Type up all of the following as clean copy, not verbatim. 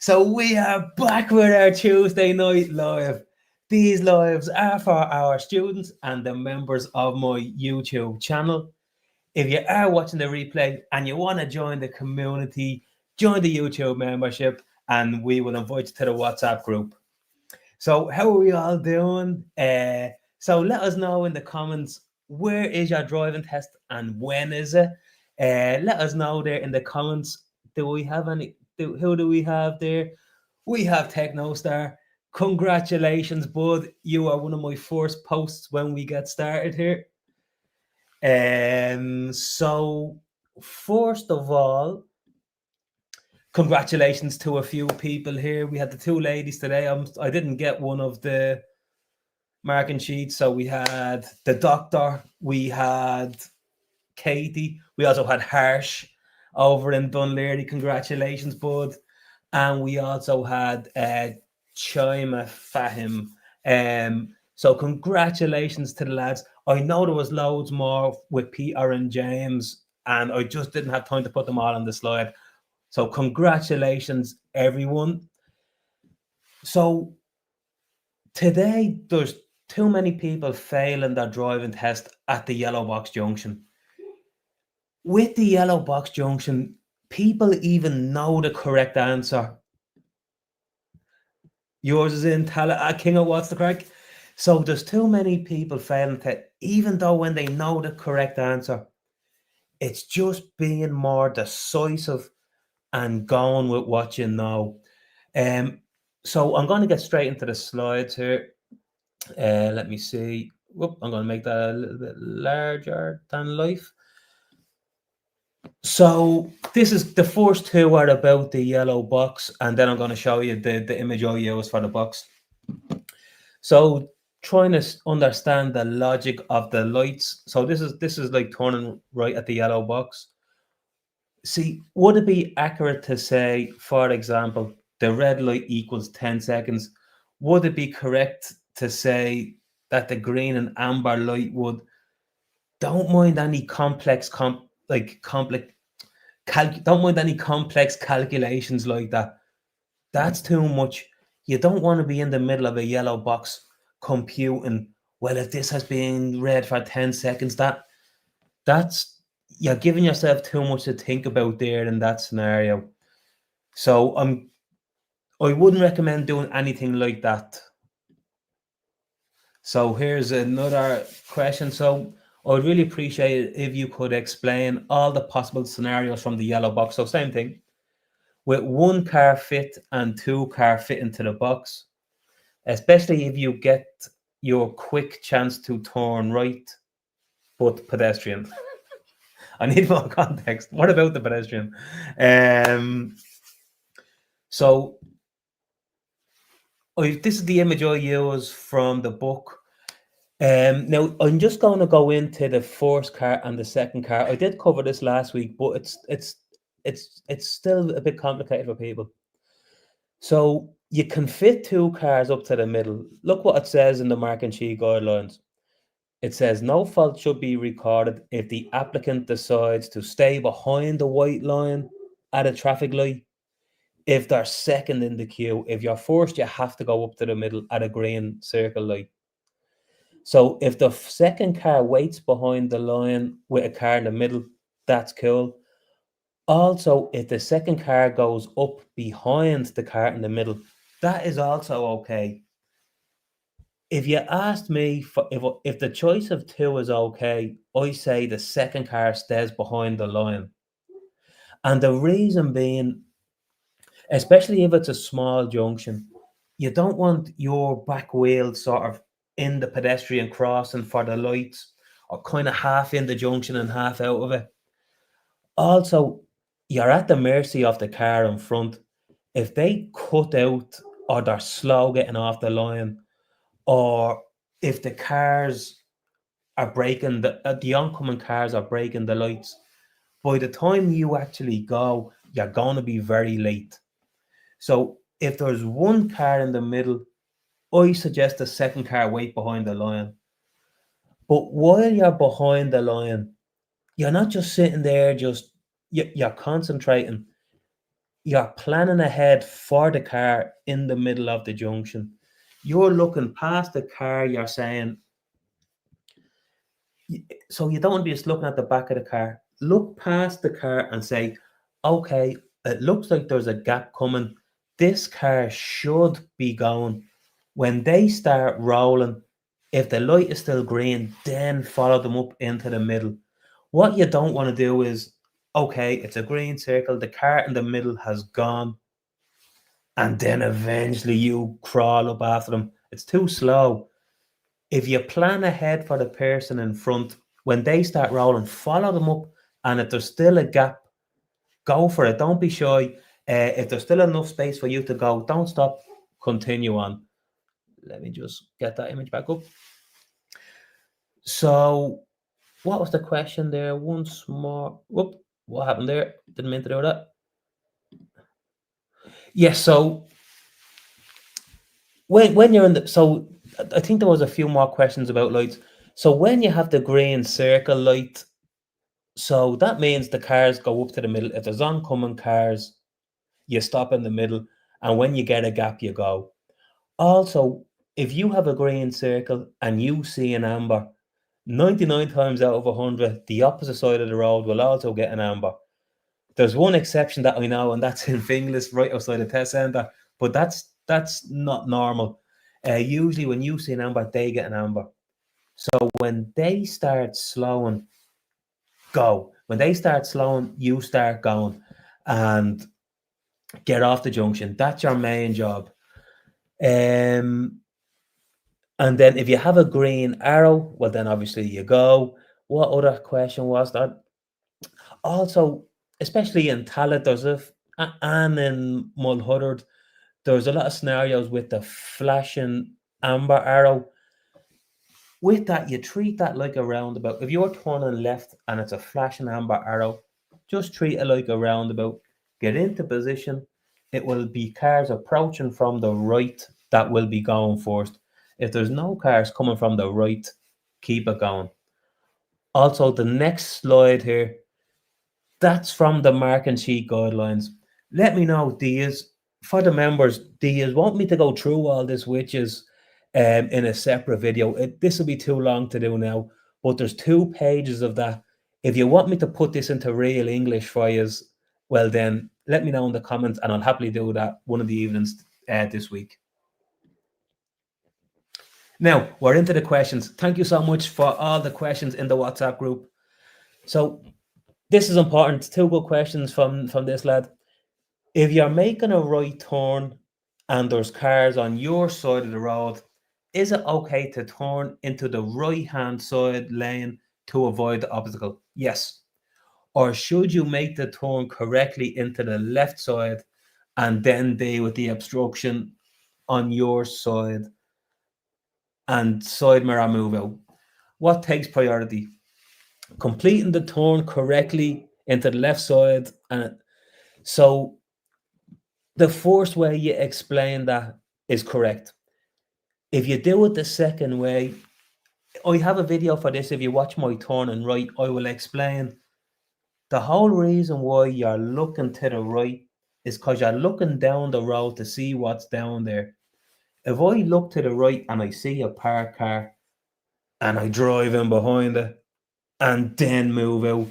So we are back with our Tuesday night live. These lives are for our students and the members of my YouTube channel. If you are watching the replay and you want to join the community, join the YouTube membership and we will invite you to the WhatsApp group. So how are we all doing? So let us know in the comments, where is your driving test and when is it? Let us know there in the comments. Do we have any? Who do we have there? We have Technostar. Congratulations, bud. You are one of my first posts when we get started here. So first of all, congratulations to a few people here. We had the two ladies today. I didn't get one of the marking sheets, so we had the doctor, we had Katie, we also had Harsh over in Dunleary. Congratulations, bud. And we also had Chima Fahim. So congratulations to the lads. I know there was loads more with Peter and James, and I just didn't have time to put them all on the slide. So congratulations, everyone. So today there's too many people failing their driving test at the yellow box junction. With the yellow box junction, people even know the correct answer. Yours is in King of what's the crack? So there's too many people failing to, even though when they know the correct answer, it's just being more decisive and going with what you know. So I'm going to get straight into the slides here. Let me see. Whoop, I'm going to make that a little bit larger than life. So this is the first two are about the yellow box, and then I'm going to show you the image I use for the box. So trying to understand the logic of the lights. So this is like turning right at the yellow box. See, would it be accurate to say, for example, the red light equals 10 seconds? Would it be correct to say that the green and amber light would, don't mind any complex don't mind any complex calculations like that. That's too much. You don't want to be in the middle of a yellow box computing, well, if this has been red for 10 seconds, that's you're giving yourself too much to think about there in that scenario. So I wouldn't recommend doing anything like that. So here's another question. So I'd really appreciate it if you could explain all the possible scenarios from the yellow box. So same thing. With one car fit and two car fit into the box, especially if you get your quick chance to turn right, but pedestrian. I need more context. What about the pedestrian? So this is the image I use from the book. Now I'm just going to go into the first car and the second car. I did cover this last week, but it's still a bit complicated for people. So you can fit two cars up to the middle. Look what it says in the marking sheet guidelines. It says no fault should be recorded if the applicant decides to stay behind the white line at a traffic light. If they're second in the queue, if you're first, you have to go up to the middle at a green circle light. So if the second car waits behind the line with a car in the middle, that's cool. Also, if the second car goes up behind the car in the middle, that is also okay. If you asked me if the choice of two is okay, I say the second car stays behind the line. And the reason being, especially if it's a small junction, you don't want your back wheel sort of in the pedestrian crossing for the lights, or kind of half in the junction and half out of it. Also, you're at the mercy of the car in front. If they cut out or they're slow getting off the line, or if the cars are breaking, the oncoming cars are breaking the lights, by the time you actually go, you're going to be very late. So if there's one car in the middle, I suggest the second car wait behind the line. But while you're behind the line, you're not just sitting there, you're concentrating. you're planning ahead for the car in the middle of the junction. You're looking past the car, you're saying, so you don't want to be just looking at the back of the car. Look past the car and say, okay, it looks like there's a gap coming. This car should be going. When they start rolling, if the light is still green, then follow them up into the middle. What you don't want to do is, okay, it's a green circle, the car in the middle has gone, and then eventually you crawl up after them. It's too slow. If you plan ahead for the person in front, when they start rolling, follow them up. And if there's still a gap, go for it. Don't be shy. If there's still enough space for you to go, don't stop. Continue on. Let me just get that image back up. So, what was the question there? Once more. Whoop. What happened there? Didn't mean to do that. Yes. So when you're in the, so I think there was a few more questions about lights. So when you have the green circle light, so that means the cars go up to the middle. If there's oncoming cars, you stop in the middle, and when you get a gap, you go. Also, if you have a green circle and you see an amber, 99 times out of 100, the opposite side of the road will also get an amber. There's one exception that I know, and that's in Finglas, right outside the test centre, but that's not normal. Usually, when you see an amber, they get an amber. So when they start slowing, go. When they start slowing, you start going and get off the junction. That's your main job. And then if you have a green arrow, well, then obviously you go. What other question was that? Also, especially in Tallaght, and in Mulhuddard, there's a lot of scenarios with the flashing amber arrow. With that, you treat that like a roundabout. If you're turning left and it's a flashing amber arrow, just treat it like a roundabout. Get into position. It will be cars approaching from the right that will be going first. If there's no cars coming from the right, keep it going. Also, the next slide here, that's from the marking sheet guidelines. Let me know, for the members, do you want me to go through all this with you in a separate video? This will be too long to do now, but there's 2 pages of that. If you want me to put this into real English for you, well then let me know in the comments and I'll happily do that one of the evenings this week. Now, we're into the questions. Thank you so much for all the questions in the WhatsApp group. So this is important. 2 good questions from this lad. If you're making a right turn and there's cars on your side of the road, is it okay to turn into the right-hand side lane to avoid the obstacle? Yes. Or should you make the turn correctly into the left side and then deal with the obstruction on your side and side mirror move out? What takes priority? Completing the turn correctly into the left side. And so the first way you explain that is correct. If you do it the second way, I have a video for this. If you watch my turn and right, I will explain the whole reason why you're looking to the right is because you're looking down the road to see what's down there. If I look to the right and I see a parked car and I drive in behind it and then move out,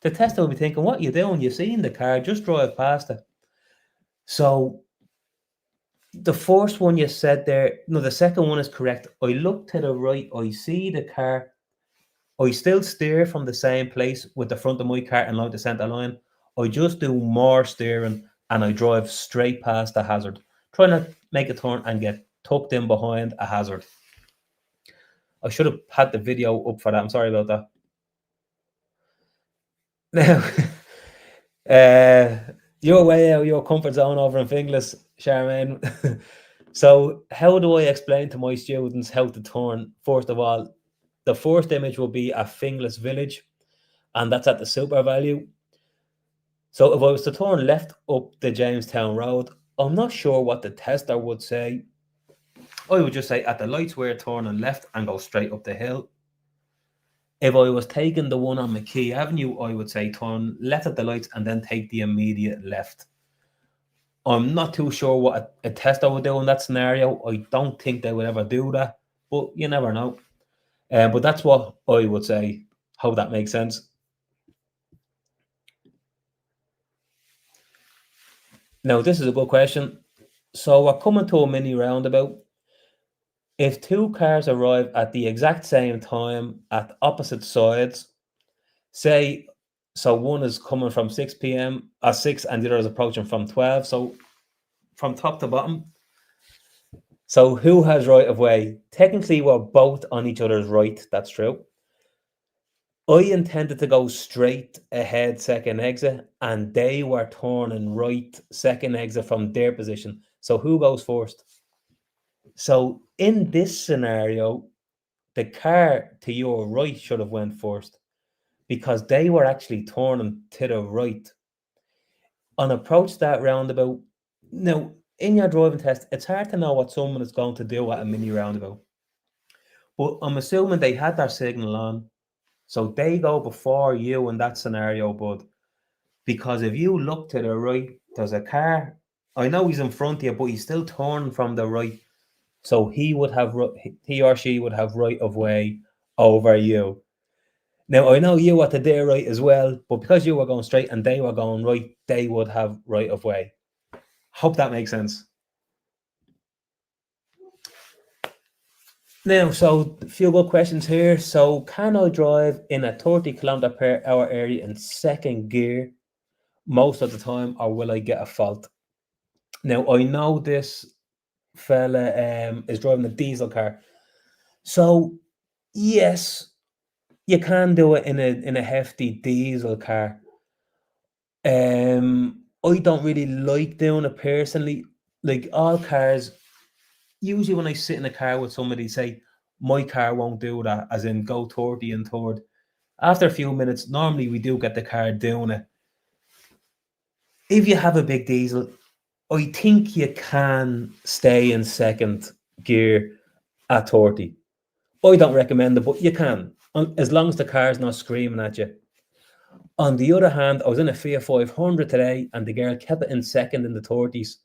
the tester will be thinking, what are you doing? You've seen the car, just drive past it. So the first one you said there, no, the second one is correct. I look to the right, I see the car, I still steer from the same place with the front of my car and like the centre line. I just do more steering and I drive straight past the hazard. Try not to make a turn and get tucked in behind a hazard. I should have had the video up for that. I'm sorry about that. Now, you're way out of your comfort zone over in Finglas, Charmaine. So how do I explain to my students how to turn? First of all, the first image will be a Finglas village, and that's at the super value. So if I was to turn left up the Jamestown Road, I'm not sure what the tester would say. I would just say at the lights we're turning left and go straight up the hill. If I was taking the one on McKee Avenue, I would say turn left at the lights and then take the immediate left. I'm not too sure what a tester would do in that scenario. I don't think they would ever do that, but you never know. But that's what I would say. Hope that makes sense. Now, this is a good question. So we're coming to a mini roundabout. If two cars arrive at the exact same time at opposite sides, say, so one is coming from 6 p.m. at 6 and the other is approaching from 12. So from top to bottom. So who has right of way? Technically, we're both on each other's right. That's true. I intended to go straight ahead second exit, and they were turning right second exit from their position. So who goes first? So in this scenario, the car to your right should have went first because they were actually turning to the right. On approach that roundabout, now in your driving test, it's hard to know what someone is going to do at a mini roundabout. But I'm assuming they had their signal on, so they go before you in that scenario, bud. Because if you look to the right, there's a car. I know he's in front of you, but he's still turning from the right. So he or she would have right of way over you. Now I know you were to their right as well, but because you were going straight and they were going right, they would have right of way. Hope that makes sense. Now, so a few good questions here. So, can I drive in a 30 kilometer per hour area in second gear most of the time, or will I get a fault? Now, I know this fella is driving a diesel car. So, yes, you can do it in a hefty diesel car. I don't really like doing it personally. Like all cars, usually when I sit in a car with somebody, say my car won't do that, as in go 30 and third. After a few minutes, normally we do get the car doing it. If you have a big diesel, I think you can stay in second gear at 30. I don't recommend it, but you can, as long as the car's not screaming at you. On the other hand, I was in a Fiat 500 today, and the girl kept it in second in the 30s.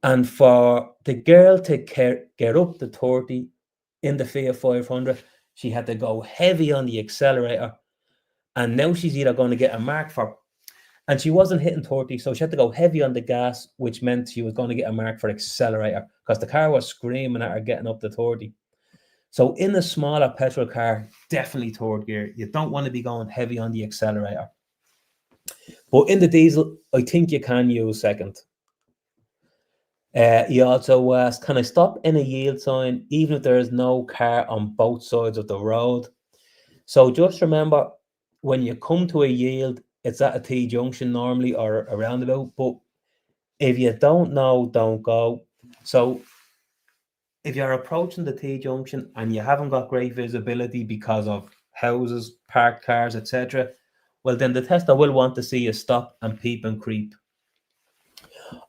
And for the girl to get up to 30 in the Fiat 500, she had to go heavy on the accelerator. And now she's either going to get a mark for, and she wasn't hitting 30, so she had to go heavy on the gas, which meant she was going to get a mark for accelerator because the car was screaming at her getting up to 30. So in a smaller petrol car, definitely third gear. You don't want to be going heavy on the accelerator. But in the diesel, I think you can use second. He also asked, can I stop in a yield sign even if there is no car on both sides of the road? So just remember, when you come to a yield, it's at a T junction normally or a roundabout. But if you don't know, don't go. So if you're approaching the T junction and you haven't got great visibility because of houses, parked cars, etc., well, then the tester will want to see you stop and peep and creep.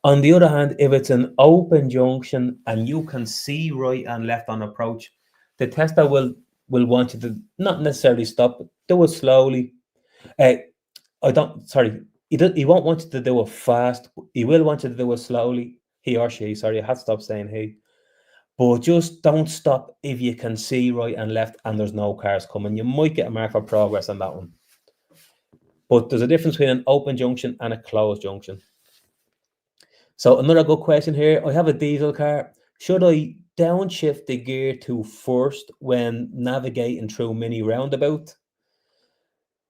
On the other hand, if it's an open junction and you can see right and left on approach, the tester will want you to not necessarily stop, do it slowly. Uh, I don't, sorry, he won't want you to do it fast. He will want you to do it slowly. He or she, sorry, I had to stop saying he. But just don't stop if you can see right and left and there's no cars coming. You might get a mark for progress on that one. But there's a difference between an open junction and a closed junction. So another good question here. I have a diesel car. Should I downshift the gear to first when navigating through mini roundabout?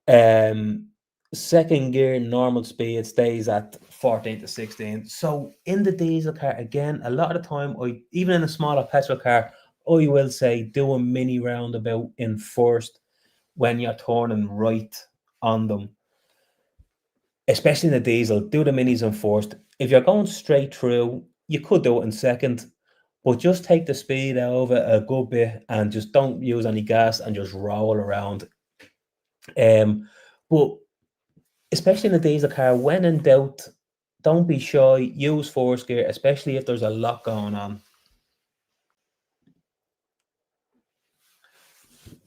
Um, Second gear normal speed stays at 14 to 16. So in the diesel car, again, a lot of the time, I even in a smaller petrol car, I will say do a mini roundabout in first when you're turning right on them. Especially in the diesel, do the minis in first. If you're going straight through, you could do it in second, but just take the speed out of it a good bit and just don't use any gas and just roll around. But especially in a diesel car, when in doubt, don't be shy. Use force gear, especially if there's a lot going on.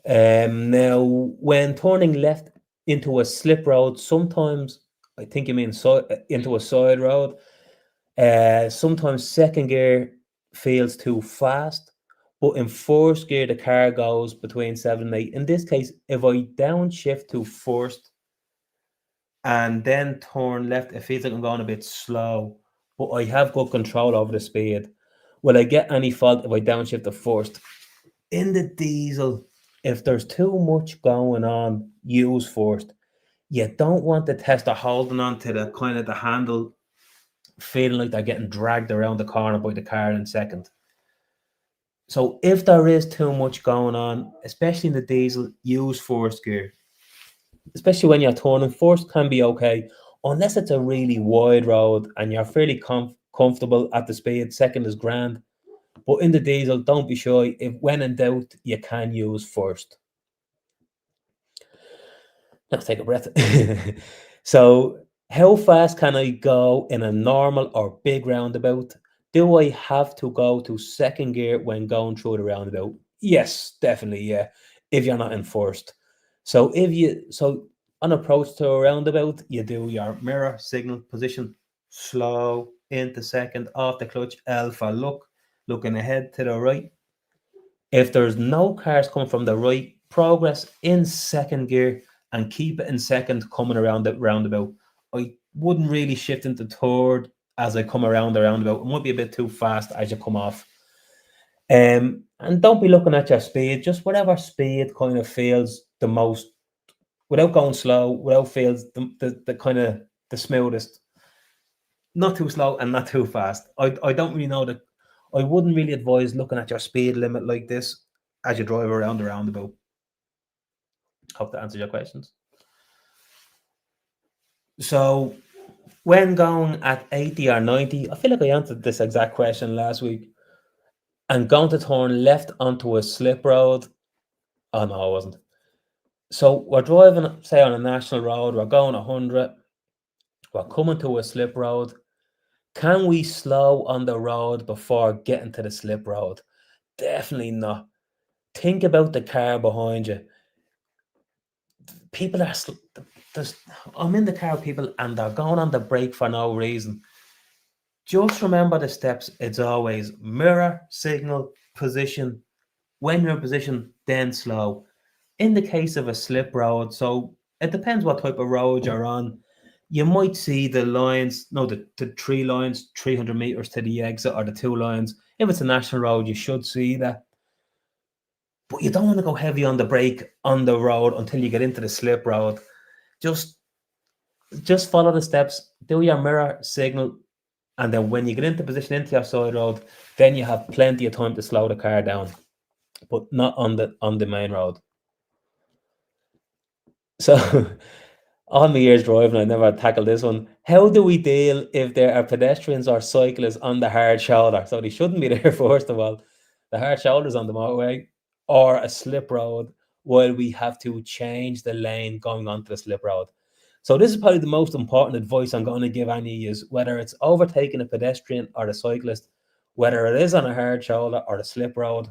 Now, when turning left into a slip road, sometimes I think you mean into a side road. Sometimes second gear feels too fast, but in first gear the car goes between 7 and 8. In this case, if I downshift to first and then turn left, it feels like I'm going a bit slow, but I have good control over the speed. Will I get any fault if I downshift to first? In the diesel, if there's too much going on, use first. You don't want the tester holding on to the kind of the handle, feeling like they're getting dragged around the corner by the car in second. So if there is too much going on, especially in the diesel, use first gear. Especially when you're turning, first can be okay, unless it's a really wide road and you're fairly comfortable at the speed. Second is grand, but in the diesel, don't be shy. If when in doubt, you can use first. Let's take a breath. So, how fast can I go in a normal or big roundabout? Do I have to go to second gear when going through the roundabout? Yes, definitely. Yeah, if you're not in first. So on approach to a roundabout, you do your mirror signal position, slow into second, off the clutch, alpha look, looking ahead to the right. If there's no cars coming from the right, progress in second gear and keep it in second coming around the roundabout. I wouldn't really shift into third as I come around the roundabout. It might be a bit too fast as you come off. And don't be looking at your speed, just whatever speed kind of feels the most, without going slow, without feels the kind of the smoothest. Not too slow and not too fast. I don't really know that. I wouldn't really advise looking at your speed limit like this as you drive around the roundabout. Hope that answers your questions. So when going at 80 or 90, I feel like I answered this exact question last week. And going to turn left onto a slip road. Oh no, I wasn't. So we're driving, say, on a national road, we're going 100, we're coming to a slip road. Can we slow on the road before getting to the slip road? Definitely not. Think about the car behind you. People are, there's, I'm in the car with people and they're going on the brake for no reason. Just remember the steps. It's always mirror, signal, position. When you're in position, then slow. In the case of a slip road, so it depends what type of road you're on. You might see the lines, no, the three lines, 300 meters to the exit, or the two lines. If it's a national road, you should see that. But you don't want to go heavy on the brake on the road until you get into the slip road. Just just follow the steps, do your mirror signal, and then when you get into position into your side road, then you have plenty of time to slow the car down, but not on the main road. So all my years driving, I never tackled this one. How do we deal if there are pedestrians or cyclists on the hard shoulder? So they shouldn't be there, first of all. The hard shoulder's on the motorway or a slip road while we have to change the lane going onto the slip road. So this is probably the most important advice I'm going to give any is whether it's overtaking a pedestrian or a cyclist, whether it is on a hard shoulder or a slip road,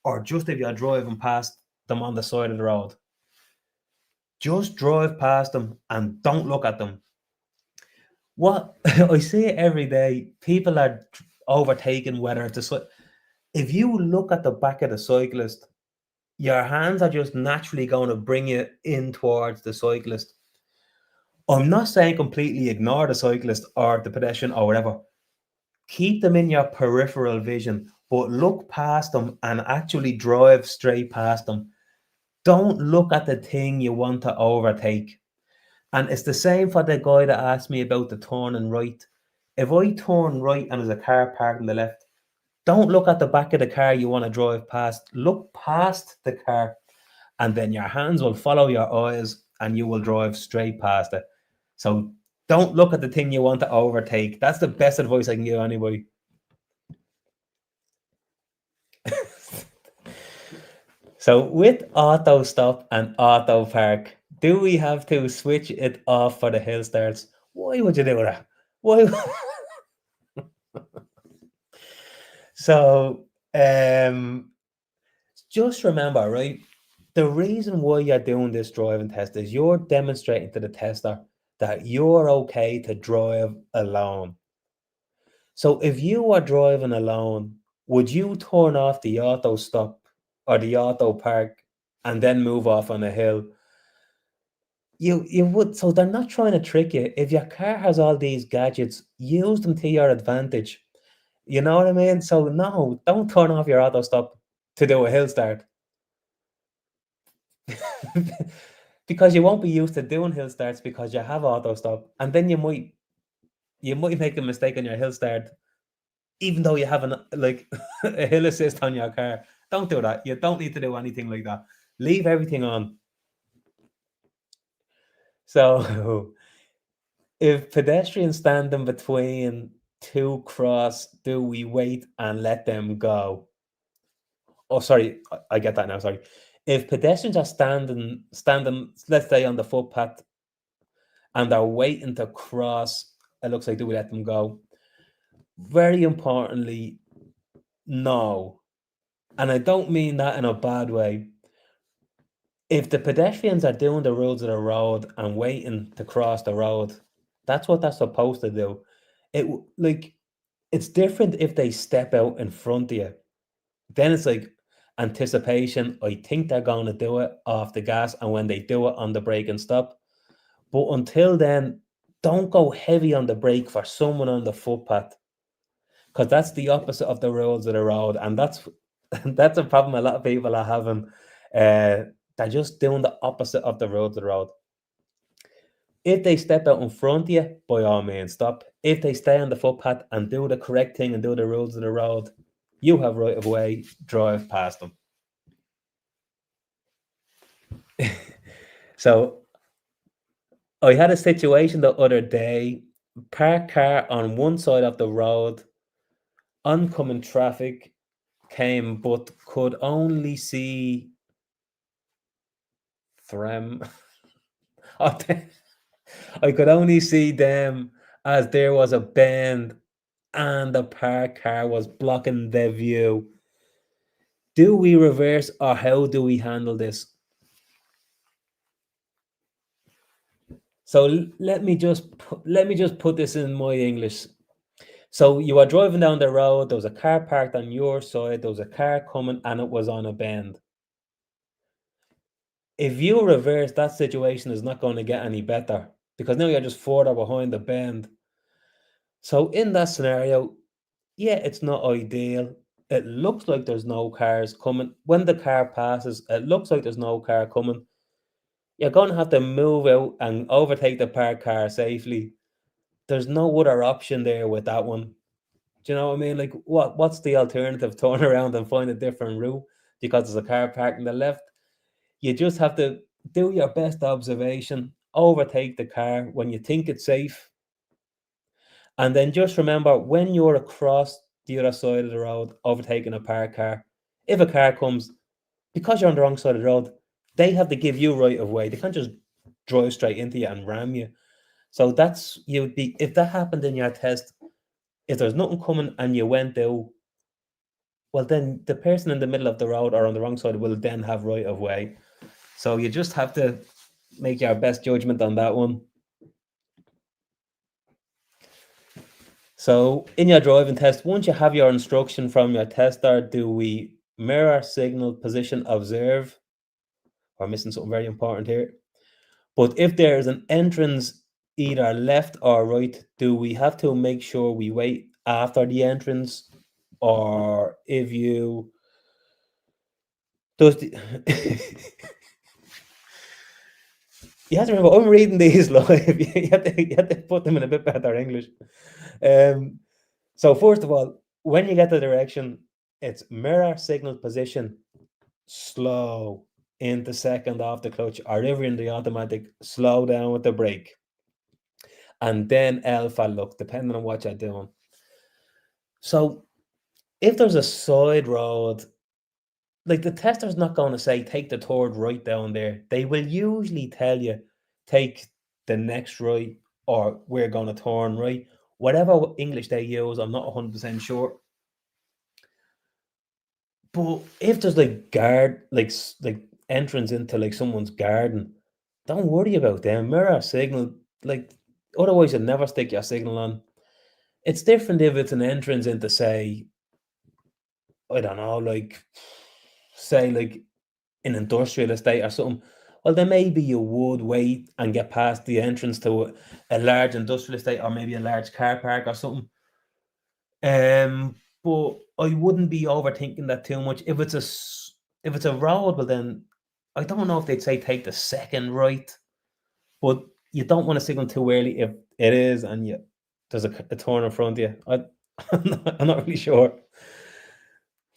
or just if you're driving past them on the side of the road. Just drive past them and don't look at them. What I see it every day, people are overtaking whether it's a if you look at the back of the cyclist, your hands are just naturally going to bring you in towards the cyclist. I'm not saying completely ignore the cyclist or the pedestrian or whatever. Keep them in your peripheral vision, but look past them and actually drive straight past them. Don't look at the thing you want to overtake. And it's the same for the guy that asked me about the turning right. If I turn right and there's a car parked on the left, don't look at the back of the car you want to drive past. Look past the car, and then your hands will follow your eyes and you will drive straight past it. So don't look at the thing you want to overtake. That's the best advice I can give anybody. So with auto stop and auto park, do we have to switch it off for the hill starts? Why would you do that? Why? So just remember, right? The reason why you're doing this driving test is you're demonstrating to the tester that you're okay to drive alone. So if you were driving alone, would you turn off the auto stop or the auto park and then move off on a hill? You would. So they're not trying to trick you. If your car has all these gadgets, use them to your advantage. You know what I mean? So no, don't turn off your auto stop to do a hill start. Because you won't be used to doing hill starts because you have auto stop, and then you might make a mistake on your hill start, even though you have an like a hill assist on your car. Don't do that. You don't need to do anything like that. Leave everything on. So if pedestrians stand in between two cross, do we wait and let them go? Oh, sorry, I get that now. Sorry. If pedestrians are standing, let's say on the footpath, and they're waiting to cross, it looks like do we let them go? Very importantly, no. And I don't mean that in a bad way. If the pedestrians are doing the rules of the road and waiting to cross the road, that's what they're supposed to do. Like it's different if they step out in front of you. Then it's like anticipation. I think they're going to do it off the gas, and when they do it on the brake and stop. But until then, don't go heavy on the brake for someone on the footpath, because that's the opposite of the rules of the road, and that's that's a problem a lot of people are having. They're just doing the opposite of the rules of the road. If they step out in front of you, by all means, stop. If they stay on the footpath and do the correct thing and do the rules of the road, you have right of way, drive past them. So I had a situation the other day, parked car on one side of the road, oncoming traffic came but could only see them. I could only see them as there was a bend and the parked car was blocking the view. Do we reverse or how do we handle this? So let me just put this in my English. So you are driving down the road, there was a car parked on your side, there was a car coming, and it was on a bend. If you reverse, that situation is not going to get any better because now you're just further behind the bend. So in that scenario, yeah, it's not ideal. It looks like there's no cars coming. When the car passes, it looks like there's no car coming. You're going to have to move out and overtake the parked car safely. There's no other option there with that one. Do you know what I mean? Like, what's the alternative? Turn around and find a different route because there's a car parked on the left. You just have to do your best observation, overtake the car when you think it's safe, and then just remember when you're across the other side of the road, overtaking a parked car, if a car comes, because you're on the wrong side of the road, they have to give you right of way. They can't just drive straight into you and ram you. So that's you'd be if that happened in your test, if there's nothing coming and you went out, well then the person in the middle of the road or on the wrong side will then have right of way. So you just have to make your best judgment on that one. So in your driving test, once you have your instruction from your tester, do we mirror, signal, position, observe? We're missing something very important here. But if there's an entrance either left or right, do we have to make sure we wait after the entrance? Or if you does the you have to remember I'm reading these live. You have to put them in a bit better English. Um so first of all, when you get the direction, it's mirror, signal, position, slow into second off the clutch, or if you're in the automatic, slow down with the brake, and then alpha look, depending on what you're doing. So if there's a side road, like the tester's not going to say take the third right down there. They will usually tell you take the next right or we're going to turn right. Whatever English they use, I'm not 100% sure. But if there's like like entrance into like someone's garden, don't worry about them. Mirror signal, like otherwise you'll never stick your signal on. It's different if it's an entrance into, say, I don't know, like, say, like an industrial estate or something. Well, then maybe you would wait and get past the entrance to a large industrial estate or maybe a large car park or something. But I wouldn't be overthinking that too much. If it's a road, well then I don't know if they'd say take the second right, but you don't want to signal too early if it is and there's a turn in front of you. I'm not really sure.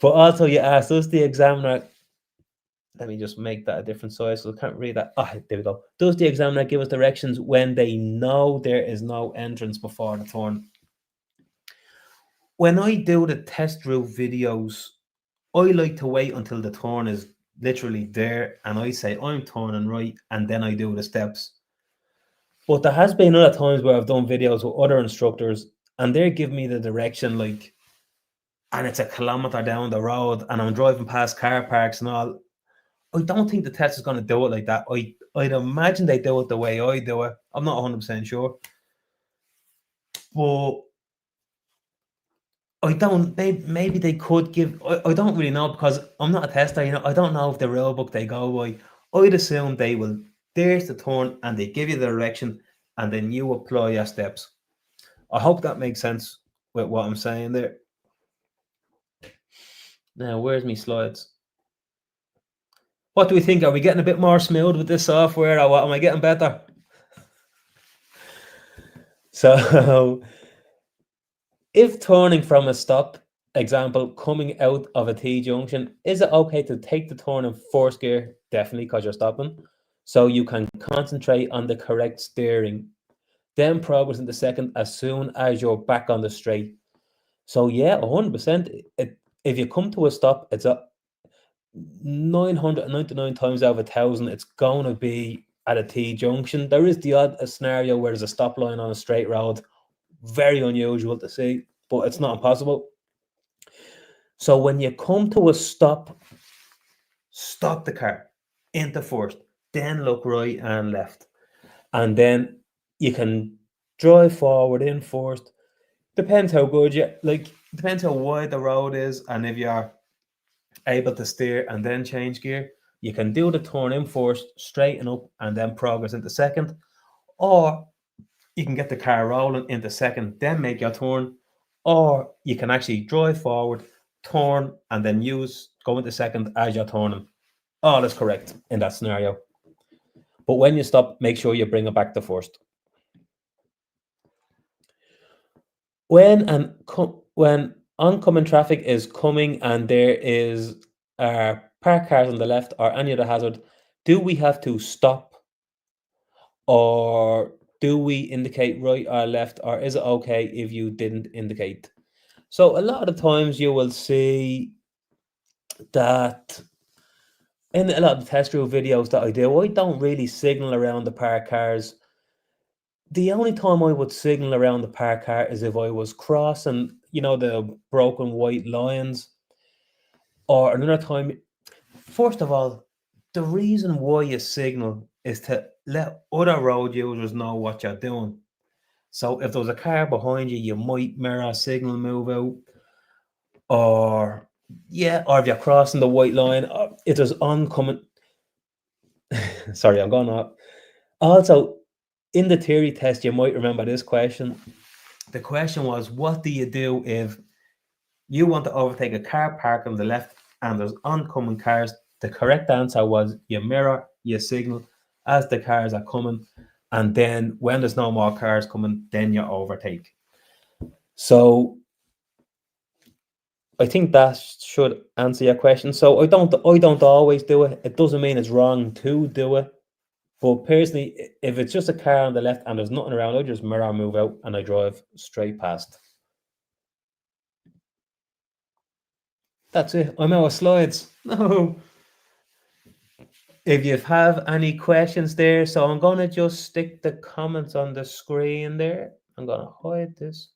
But also, you asked, does the examiner, let me just make that a different size so I can't read that. Ah, there we go. Does the examiner give us directions when they know there is no entrance before the turn? When I do the test route videos, I like to wait until the turn is literally there and I say I'm turning right and then I do the steps. But there has been other times where I've done videos with other instructors and they're giving me the direction, like, and it's a kilometer down the road and I'm driving past car parks and all. I don't think the test is going to do it like that. I'd imagine they do it the way I do it. I'm not 100% sure. But I don't, maybe they could give, I don't really know because I'm not a tester, I don't know if the rule book they go by. I'd assume they will, there's the turn and they give you the direction and then you apply your steps. I hope that makes sense with what I'm saying there. Now, where's my slides? What do we think? Are we getting a bit more smooth with this software or what? Am I getting better? So, if turning from a stop, example, coming out of a T junction, is it okay to take the turn in first gear? Definitely, because you're stopping. So you can concentrate on the correct steering. Then progress in the second as soon as you're back on the straight. So yeah, 100%. If you come to a stop, it's a 999 times out of 1,000, it's going to be at a T junction. There is the odd scenario where there's a stop line on a straight road. Very unusual to see, but it's not impossible. So when you come to a stop, stop the car into first, then look right and left. And then you can drive forward in first. Depends how good you like, depends how wide the road is, and if you're able to steer and then change gear, you can do the turn in first, straighten up, and then progress into second. Or you can get the car rolling into second, then make your turn, or you can actually drive forward, turn, and then go into second as you're turning. All is correct in that scenario. But when you stop, make sure you bring it back to first. When oncoming traffic is coming and there is parked cars on the left or any other hazard, do we have to stop or do we indicate right or left, or is it okay if you didn't indicate? So a lot of the times you will see that in a lot of the test route videos that I do, I don't really signal around the parked cars. The only time I would signal around the parked car is if I was crossing, the broken white lines, or another time. First of all, the reason why you signal is to let other road users know what you're doing. So if there's a car behind you, you might mirror signal move out, or if you're crossing the white line, or if there's oncoming. Sorry, I'm going off. Also, in the theory test, you might remember this question. The question was, what do you do if you want to overtake a car parked on the left and there's oncoming cars? The correct answer was you mirror, you signal as the cars are coming, and then when there's no more cars coming, then you overtake. So I think that should answer your question. So I don't always do it. It doesn't mean it's wrong to do it. But personally, if it's just a car on the left and there's nothing around, I just mirror move out and I drive straight past. That's it. I'm out of slides. No. If you have any questions there, so I'm going to just stick the comments on the screen there. I'm going to hide this.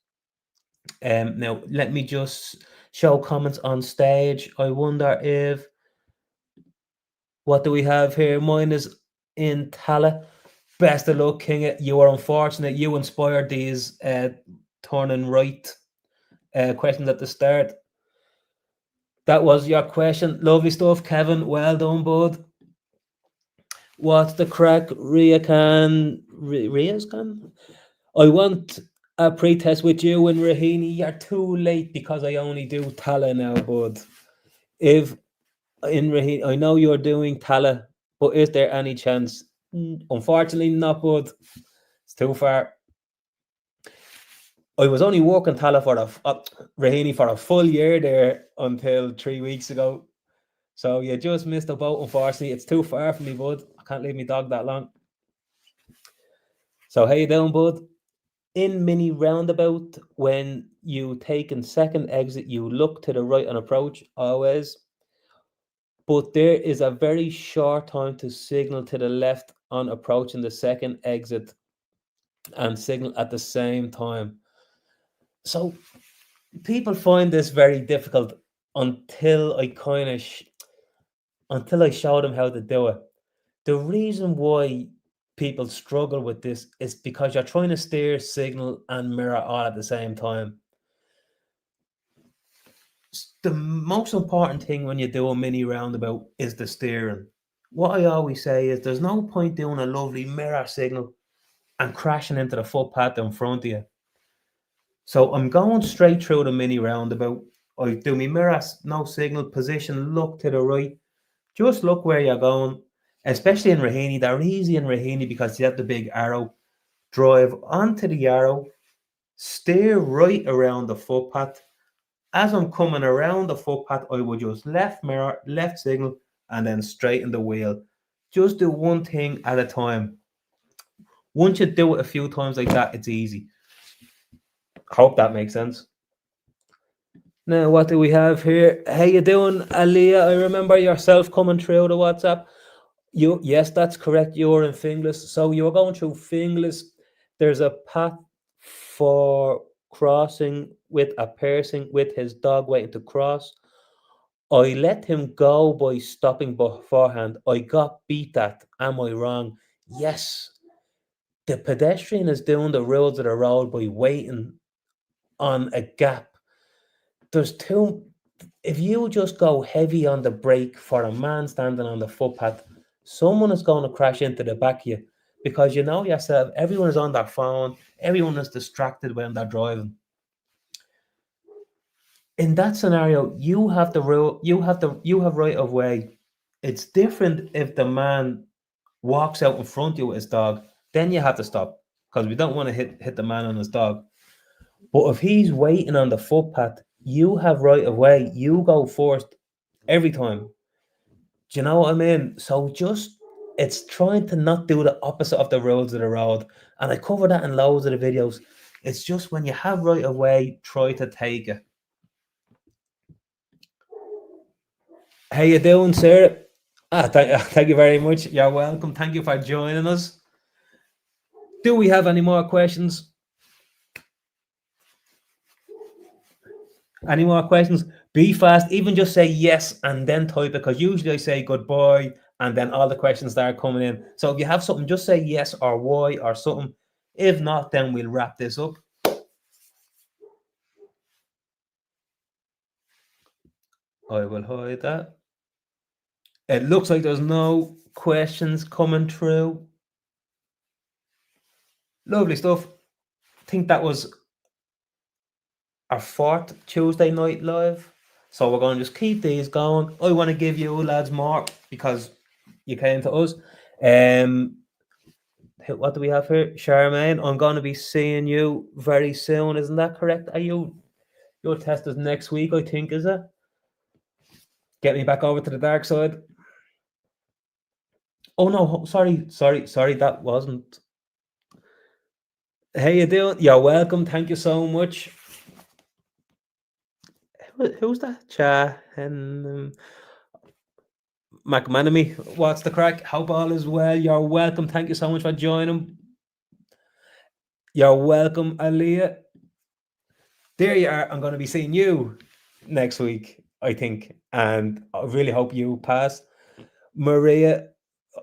Now, let me just show comments on stage. I wonder if, what do we have here? Mine is in Tala. Best of luck, King. You are unfortunate. You inspired these turning right questions at the start. That was your question. Lovely stuff, Kevin. Well done, bud. What's the crack? Ria's can? I want a pre-test with you and Rahini. You're too late because I only do Tala now, bud. If in Rahini, I know you're doing Tala, but is there any chance? Unfortunately, not, bud. It's too far. I was only working Tala for Rahini for a full year there until 3 weeks ago. So you just missed the boat, unfortunately. It's too far from me, bud. I can't leave my dog that long. So how you doing, bud? In mini roundabout, when you take in second exit, you look to the right and approach always. But there is a very short time to signal to the left on approaching the second exit and signal at the same time. So people find this very difficult until I kind of until I show them how to do it. The reason why people struggle with this is because you're trying to steer, signal, and mirror all at the same time. The most important thing when you do a mini roundabout is the steering. What I always say is there's no point doing a lovely mirror signal and crashing into the footpath in front of you. So I'm going straight through the mini roundabout. I do my mirror, no signal, position, look to the right. Just look where you're going, especially in Raheny. They're easy in Raheny because you have the big arrow. Drive onto the arrow, steer right around the footpath. As I'm coming around the footpath, I will just left mirror, left signal, and then straighten the wheel. Just do one thing at a time. Once you do it a few times like that, it's easy. Hope that makes sense. Now, what do we have here? How you doing, Aliyah? I remember yourself coming through the WhatsApp. Yes, that's correct. You're in Finglas. So you were going through Finglas. There's a path for crossing with a person with his dog waiting to cross. I let him go by stopping beforehand. I got beat at. Am I wrong? Yes. The pedestrian is doing the rules of the road by waiting on a gap. There's two. If you just go heavy on the brake for a man standing on the footpath, someone is going to crash into the back of you because you know yourself, everyone is on their phone, everyone is distracted when they're driving. In that scenario, you have the rule, you have right of way. It's different if the man walks out in front of you with his dog, then you have to stop because we don't want to hit the man on his dog. But if he's waiting on the footpath, you have right of way. You go first every time. Do you know what I mean? So just it's trying to not do the opposite of the rules of the road. And I cover that in loads of the videos. It's just when you have right of way, try to take it. How you doing, sir? Thank you very much. You're welcome. Thank you for joining us. Do we have any more questions? Any more questions? Be fast. Even just say yes and then type it because usually I say goodbye and then all the questions start coming in. So if you have something, just say yes or why or something. If not, then we'll wrap this up. I will hide that. It looks like there's no questions coming through. Lovely stuff. I think that was our fourth Tuesday night live. So we're going to just keep these going. I want to give you lads more because you came to us. What do we have here? Charmaine, I'm going to be seeing you very soon. Isn't that correct? Are you? Your test is next week, I think, is it? Get me back over to the dark side. Oh no, sorry, that wasn't. How you doing? You're welcome. Thank you so much. Who's that? Cha and McManamy. What's the crack? Hope all is well. You're welcome. Thank you so much for joining. You're welcome, Aliyah. There you are. I'm going to be seeing you next week, I think, and I really hope you pass. Maria,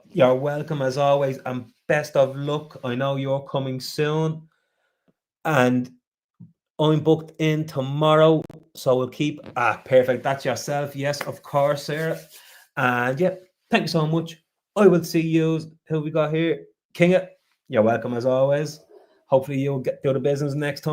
you're welcome as always, and best of luck. I know you're coming soon, and I'm booked in tomorrow, so we'll keep. Perfect. That's yourself. Yes, of course, Sarah. And yeah, thank you so much. I will see you. Who we got here? Kinga. You're welcome as always. Hopefully you'll get do the business next time.